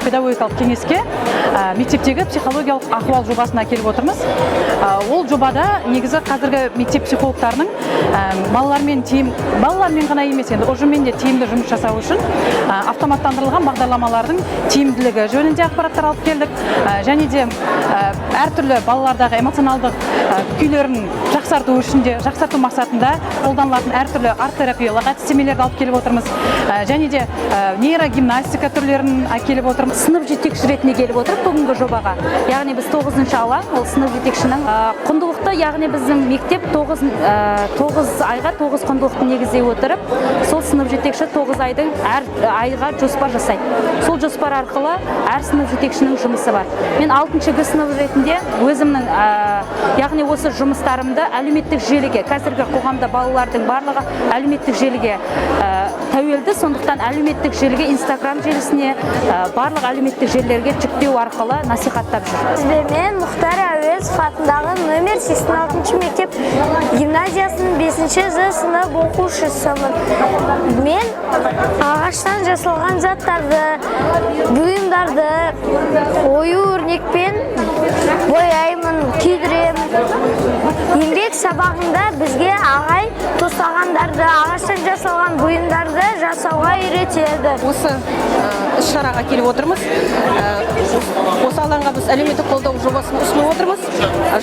педагогикалық кеңеске мектептегі психологиялық ахуал жобасына келіп отырмыз. Ол жобада негізі қазіргі мектеп психологтарының балалармен ғана емес, енді ұжыммен де тиімді жұмыс жасау үшін автоматтандырылған бағдарламалардың тиімділігі жөнінде ақпараттар алып келдік. Және де әртүрлі балалардағы эмоционалдық күйлерін жақсарту мақсатында қолданылатын әртүрлі арт-терапиялық әдістемелерді алып келіп отырмыз. Және де нейрогимнастика түрлерін келіп отырмыз. Сынып жетекші ретінде келіп отырып бүгінгі жобаға. Яғни біз 9-шы алаң, ол сынып жетекшінің құндылықты, яғни біздің мектеп 9 айға 9 құндылықты негіздей отырып, сол сынып жетекші 9 айдың әр айға жоспар жасайды. Сол жоспар арқылы әр сынып жетекшінің жұмысы бар. Мен 6-шы сынып ретінде өзімнің, яғни осы жұмыстарымды әлеуметтік желіге, қазіргі қоғамда балалардың барлығы әлеуметтік желіге тәуелді, сондықтан әлеуметтік желіге, Инстаграм желісіне, барлық әлеуметтік желілерге жүктеу арқылы насихаттап жүр. Мен Мұхтар Әуезов атындағы номер 86 мектеп гимназиясының 5-ші сынып оқушысымын. Мен ағаштан жасалған заттарды, бұйымдарды ою-өрнекпен бояймын, күйдіремін. Еңбек сабағында бізге ағай тостағандарды, ағаштан жасалған бұйымдарды жасауға үйретеді. Осы іс-шараға келіп отырмыз. Осы алаңға біз әлеуметтік қолдау жобасын ұсынып отырмыз.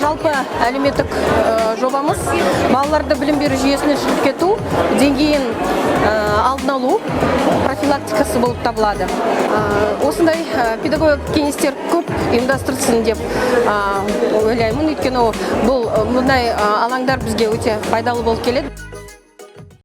Жалпы әлеуметтік жобамыз балаларды білім беру жүйесіне шығып кету деңгейін алдын алу профилактикасы болып табылады. Осындай педагогикалық кеңестер көп ұйымдастырылсын деп ойлаймын. Өйткені бұл мұндай алаңдар бізге өте пайдалы болып келеді.